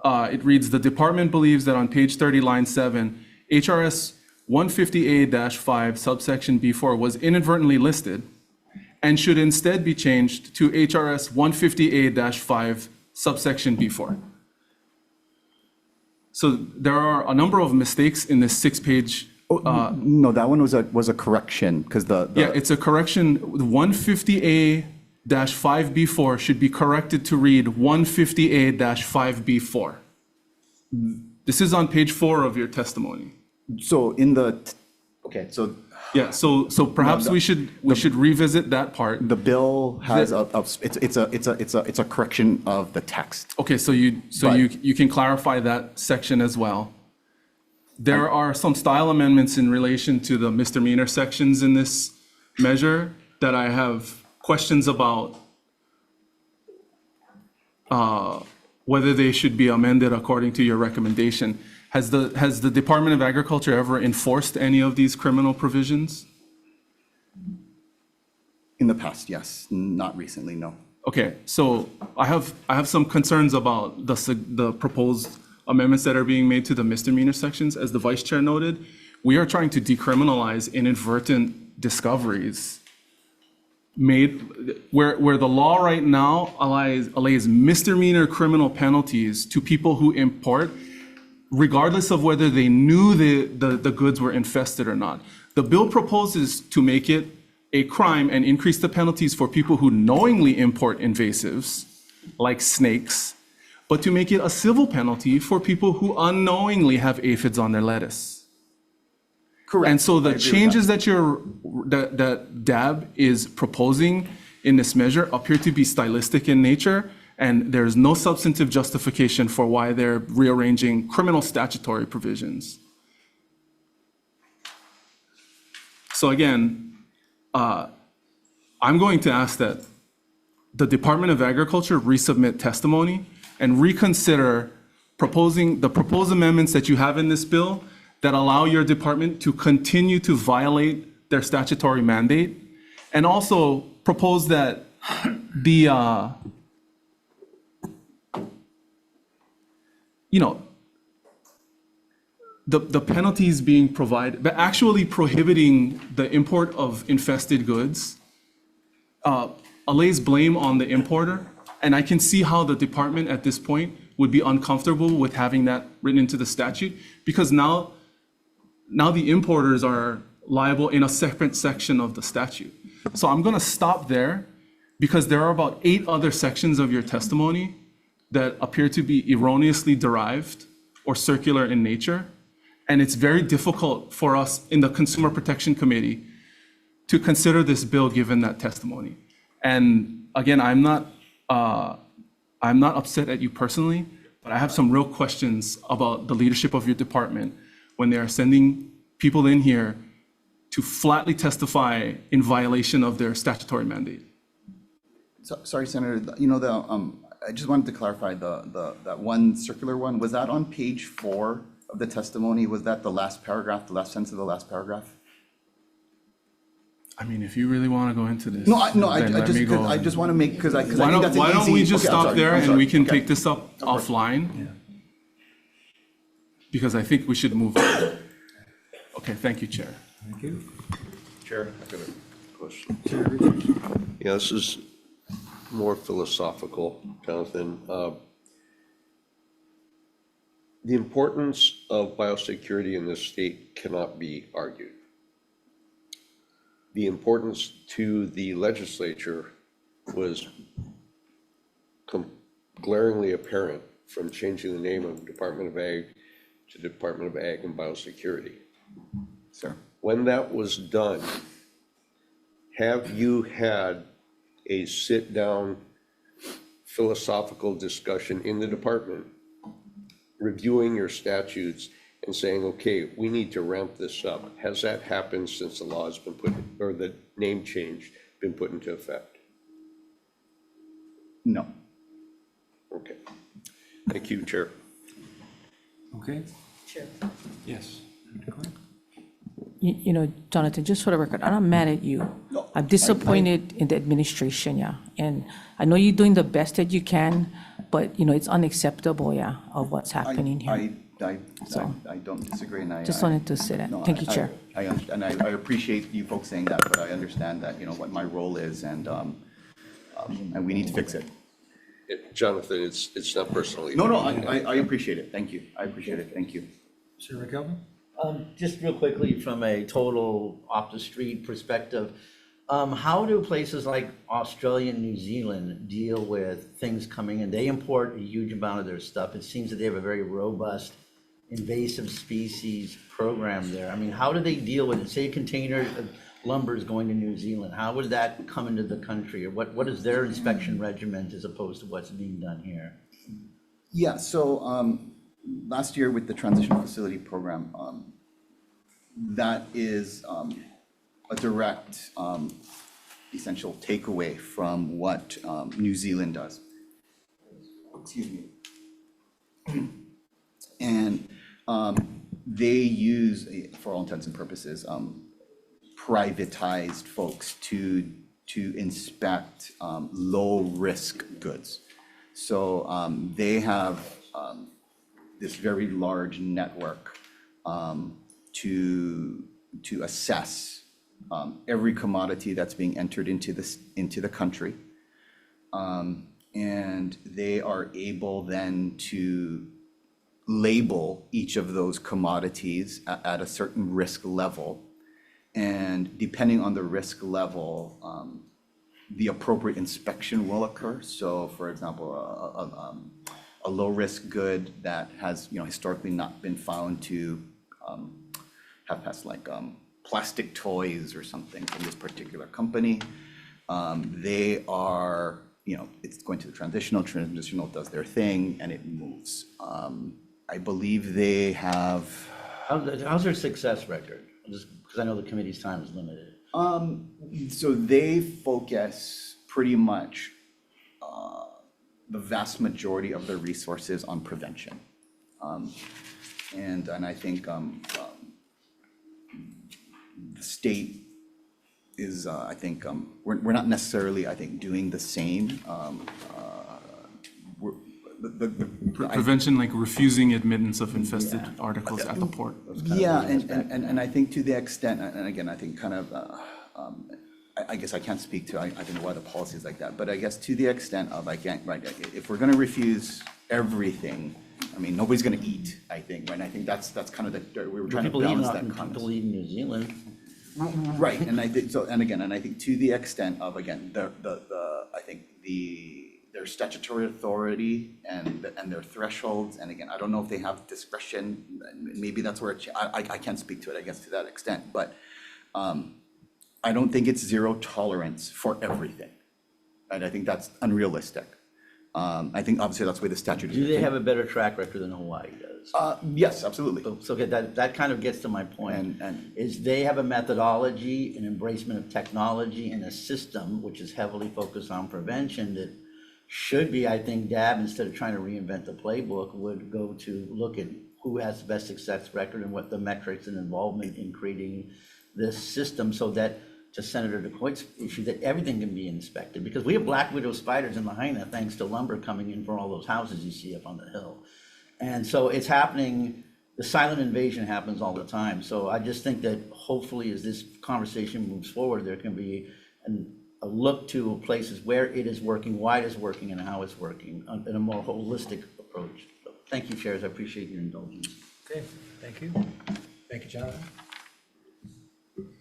it reads, the department believes that on page 30, line 7, HRS 150A-5 subsection B4 was inadvertently listed and should instead be changed to HRS 150A-5 subsection B4. So there are a number of mistakes in this 6-page. No, that one was a correction because Yeah, it's a correction. 150A-5B4 should be corrected to read 150A-5B4. This is on page 4 of your testimony. So in the, okay, so. Yeah, so perhaps we should revisit that part. The bill has it's a correction of the text. Okay, so you can clarify that section as well. There are some style amendments in relation to the misdemeanor sections in this measure that I have questions about whether they should be amended according to your recommendation. Has the Department of Agriculture ever enforced any of these criminal provisions? In the past, yes. Not recently, no. Okay, so I have some concerns about the proposed amendments that are being made to the misdemeanor sections. As the Vice Chair noted, we are trying to decriminalize inadvertent discoveries made where the law right now allays misdemeanor criminal penalties to people who import, regardless of whether they knew the goods were infested or not. The bill proposes to make it a crime and increase the penalties for people who knowingly import invasives, like snakes, but to make it a civil penalty for people who unknowingly have aphids on their lettuce. Correct. And so the changes that DAB is proposing in this measure appear to be stylistic in nature, and there's no substantive justification for why they're rearranging criminal statutory provisions. So again, I'm going to ask that the Department of Agriculture resubmit testimony and reconsider the proposed amendments that you have in this bill that allow your department to continue to violate their statutory mandate, and also propose that the the penalties being provided, but actually prohibiting the import of infested goods allays blame on the importer. And I can see how the department at this point would be uncomfortable with having that written into the statute, because now the importers are liable in a separate section of the statute. So I'm gonna stop there, because there are about 8 other sections of your testimony that appear to be erroneously derived or circular in nature. And it's very difficult for us in the Consumer Protection Committee to consider this bill given that testimony. And again, I'm not upset at you personally, but I have some real questions about the leadership of your department when they are sending people in here to flatly testify in violation of their statutory mandate. So, sorry, Senator, I just wanted to clarify that one circular one, was that on page 4 of the testimony? Was that the last paragraph, the last sentence of the last paragraph? I mean, if you really want to go into this. I just want to make, because I think that's an easy. Why don't we just stop there and we can Okay. take this up offline? Because I think we should move on. Okay, thank you, Chair. Thank you. Chair, I've got a question. Yeah, this is more philosophical, Jonathan. The importance of biosecurity in this state cannot be argued. The importance to the legislature was glaringly apparent from changing the name of Department of Ag to Department of Ag and Biosecurity. Sir. When that was done, have you had a sit-down philosophical discussion in the department, reviewing your statutes and saying, okay, we need to ramp this up? Has that happened since the law has been put, or the name change been put into effect? No. Okay. Thank you, Chair. Okay. Chair. Yes. Jonathan, just for the record, I'm not mad at you. I'm disappointed in the administration, yeah. And I know you're doing the best that you can, but, it's unacceptable, yeah, of what's happening here. I don't disagree, and I Just wanted to say that. Thank you, Chair. I appreciate you folks saying that, but I understand that, what my role is, and we need to fix it. Jonathan, it's not personally. No, I appreciate it. Thank you. I appreciate it. Thank you. Sir McKelvin? Just real quickly, from a total off-the-street perspective, how do places like Australia and New Zealand deal with things coming in? They import a huge amount of their stuff. It seems that they have a very robust invasive species program there. I mean, how do they deal with it? Say a container of lumber is going to New Zealand. How would that come into the country? Or what is their inspection regimen as opposed to what's being done here? Yeah, so last year with the transition facility program, that is a direct essential takeaway from what New Zealand does. Excuse me. And they use, for all intents and purposes, privatized folks to inspect low-risk goods. So they have this very large network to assess every commodity that's being entered into the country, and they are able then to label each of those commodities at a certain risk level, and depending on the risk level, the appropriate inspection will occur. So, for example, a low-risk good that has historically not been found to have passed like plastic toys or something from this particular company. They are, it's going to the transitional does their thing, and it moves. I believe they have. How's their success record? Just because I know the committee's time is limited. So they focus pretty much the vast majority of their resources on prevention. And I think the state is, I think, we're not necessarily, I think, doing the same. Prevention, like refusing admittance of infested articles at the port. Yeah, and I think to the extent, and again, I think kind of, I guess I can't speak to, I don't know why the policy is like that, but I guess to the extent of, right, if we're gonna refuse everything, I mean, nobody's gonna eat, I think, right? And I think that's kind of we were trying to balance that concept. People eat in New Zealand. Right, and I think, so, and again, and I think to the extent of, again, I think their statutory authority and their thresholds, and again, I don't know if they have discretion, maybe that's where, I can't speak to it, I guess, to that extent, but I don't think it's zero tolerance for everything, and I think that's unrealistic. I think obviously that's the way the statute is. Do they have a better track record than Hawaii does? Yes, absolutely. So okay, that kind of gets to my point, is they have a methodology, an embracement of technology, and a system which is heavily focused on prevention that should be, I think, DAB, instead of trying to reinvent the playbook, would go to look at who has the best success record and what the metrics and involvement in creating this system, so that, to Senator DeCoite's issue, that everything can be inspected, because we have black widow spiders in Lahaina thanks to lumber coming in for all those houses you see up on the hill. And so it's happening, the silent invasion happens all the time. So I just think that hopefully as this conversation moves forward, there can be a look to places where it is working, why it is working, and how it's working in a more holistic approach. So thank you, Chairs, I appreciate your indulgence. Okay, thank you. Thank you, Jonathan.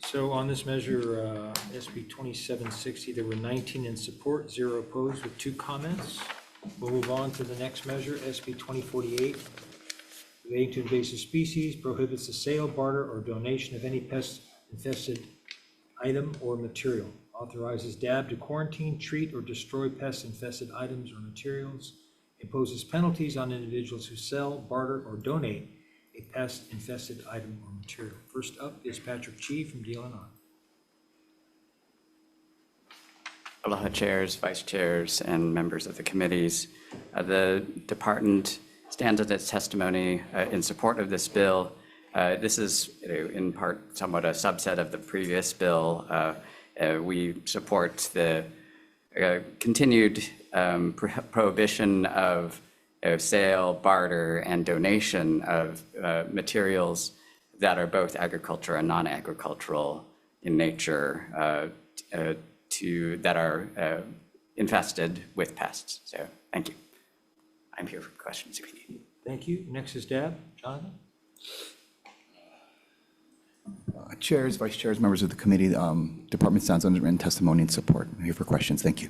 So on this measure, SB 2760, there were 19 in support, 0 opposed, with 2 comments. We'll move on to the next measure, SB 2048, relating to invasive species, prohibits the sale, barter, or donation of any pest-infested item or material, authorizes DAB to quarantine, treat, or destroy pest-infested items or materials, imposes penalties on individuals who sell, barter, or donate a pest-infested item or material. First up is Patrick Chi from DLNR. Aloha chairs, vice chairs, and members of the committees. The department stands at its testimony in support of this bill. This is in part somewhat a subset of the previous bill. We support the continued prohibition of sale, barter, and donation of materials that are both agriculture and non-agricultural in nature that are infested with pests. So thank you. I'm here for questions if you need. Thank you. Next is DAB. Jonathan? Chairs, vice chairs, members of the committee, department stands on written testimony and support. I'm here for questions. Thank you.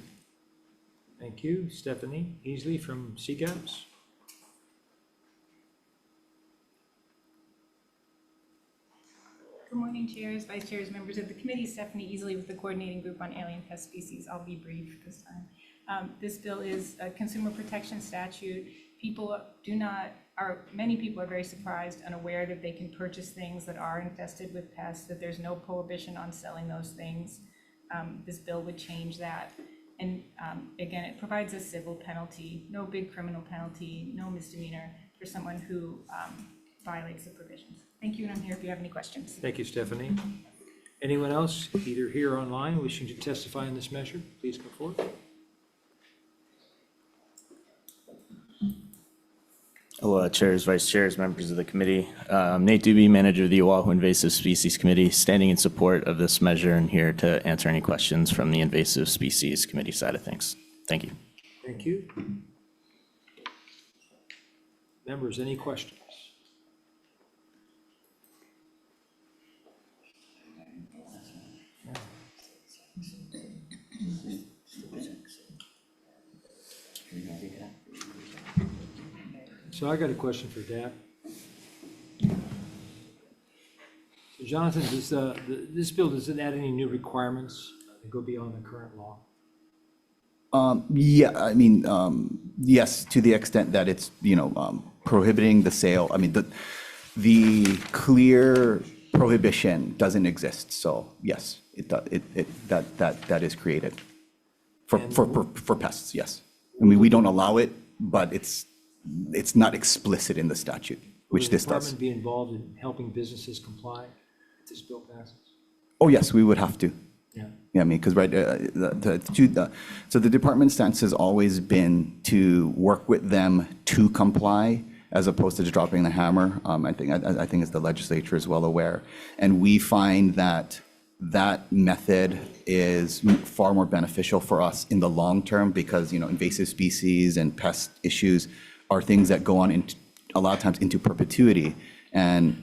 Thank you. Stephanie Easley from CGAPS. Good morning, chairs, vice chairs, members of the committee. Stephanie Easley with the Coordinating Group on Alien Pest Species. I'll be brief this time. This bill is a consumer protection statute. Many people are very surprised, unaware that they can purchase things that are infested with pests, that there's no prohibition on selling those things. This bill would change that. And again, it provides a civil penalty, no big criminal penalty, no misdemeanor for someone who violates the provisions. Thank you, and I'm here if you have any questions. Thank you, Stephanie. Anyone else, either here or online, wishing to testify in this measure, please come forward. Hello, chairs, vice chairs, members of the committee. Nate Doobie, manager of the Oahu Invasive Species Committee, standing in support of this measure and here to answer any questions from the Invasive Species Committee side of things. Thank you. Thank you. Members, any questions? So I got a question for DAP. So Jonathan, does this bill, does it add any new requirements that go beyond the current law? Yeah, I mean, yes, to the extent that it's, prohibiting the sale. I mean, the clear prohibition doesn't exist. So yes, that is created for pests. Yes, I mean, we don't allow it, but it's not explicit in the statute, which this does. Will the department be involved in helping businesses comply if this bill passes? Oh yes, we would have to. Yeah. Yeah, I mean, because, right, so the department's stance has always been to work with them to comply as opposed to just dropping the hammer. I think as the legislature is well aware. And we find that that method is far more beneficial for us in the long term because, invasive species and pest issues are things that go on a lot of times into perpetuity. And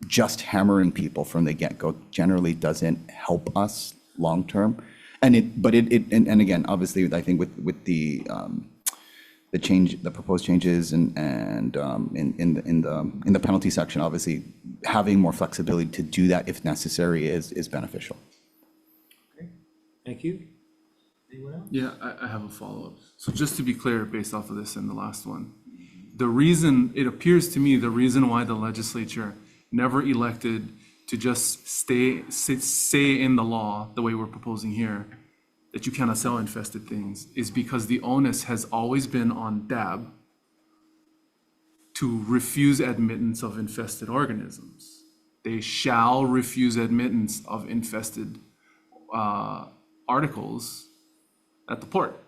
just hammering people from the get-go generally doesn't help us long-term. And again, obviously, I think with the proposed changes and in the penalty section, obviously, having more flexibility to do that if necessary is beneficial. Okay, thank you. Anyone else? Yeah, I have a follow-up. So just to be clear, based off of this and the last one, it appears to me the reason why the legislature never elected to just say in the law, the way we're proposing here, that you cannot sell infested things, is because the onus has always been on DAB to refuse admittance of infested organisms. They shall refuse admittance of infested articles at the port.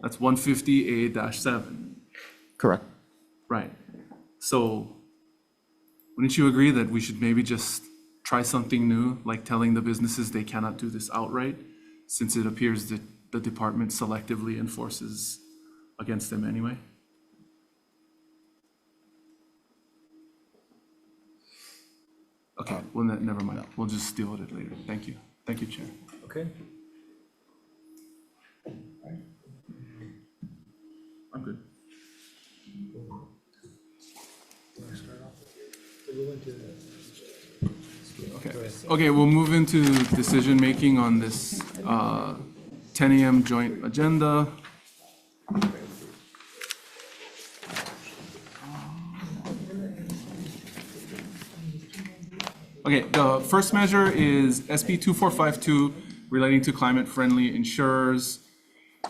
That's 150A-7. Correct. Right. So wouldn't you agree that we should maybe just try something new, like telling the businesses they cannot do this outright, since it appears that the department selectively enforces against them anyway? Okay, well, never mind. We'll just deal with it later. Thank you. Thank you, Chair. Okay. I'm good. Okay, we'll move into decision-making on this 10 a.m. joint agenda. Okay, the first measure is SB 2452 relating to climate-friendly insurers.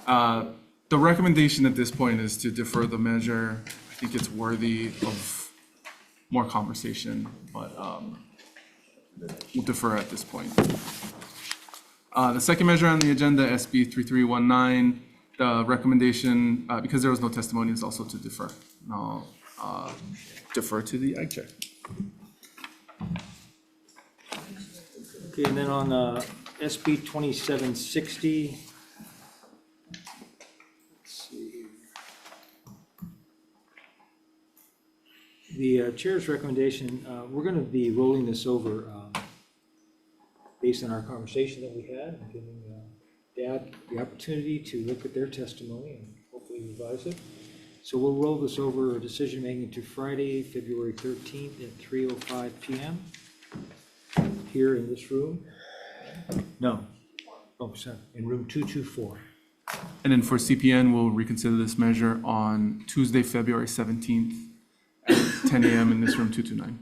The recommendation at this point is to defer the measure. I think it's worthy of more conversation, but we'll defer at this point. The second measure on the agenda, SB 3319, the recommendation, because there was no testimony, is also to defer. And I'll defer to the Ag Chair. Okay, and then on SB 2760, let's see. The chair's recommendation, we're going to be rolling this over based on our conversation that we had, and giving DAB the opportunity to look at their testimony and hopefully revise it. So we'll roll this over decision-making to Friday, February 13th at 3:05 p.m. here in this room. No. Oh, sorry, in room 224. And then for CPN, we'll reconsider this measure on Tuesday, February 17th at 10 a.m. in this room 229.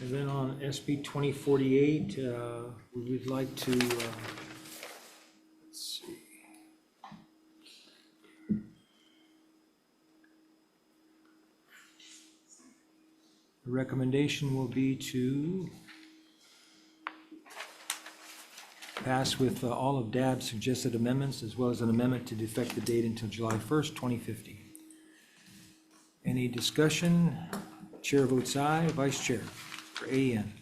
And then on SB 2048, we would like to, let's see. The recommendation will be to pass with all of DAB's suggested amendments, as well as an amendment to defect the date until July 1st, 2050. Any discussion? Chair votes aye. Vice Chair for AEN.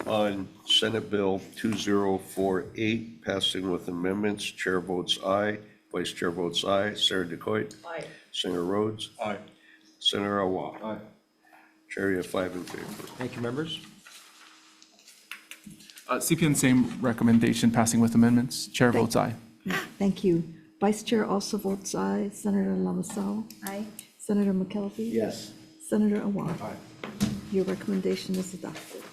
On Senate Bill 2048, passing with amendments, chair votes aye, vice chair votes aye. Sarah DeCoit? Aye. Senator Rhodes? Aye. Senator Awa? Aye. Chair, you have 5 in favor. Thank you, members. CPN, same recommendation, passing with amendments. Chair votes aye. Thank you. Vice Chair also votes aye. Senator Lamassoure? Aye. Senator McKelvey? Yes. Senator Awad? Aye. Your recommendation is adopted.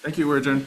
Thank you, we're adjourned.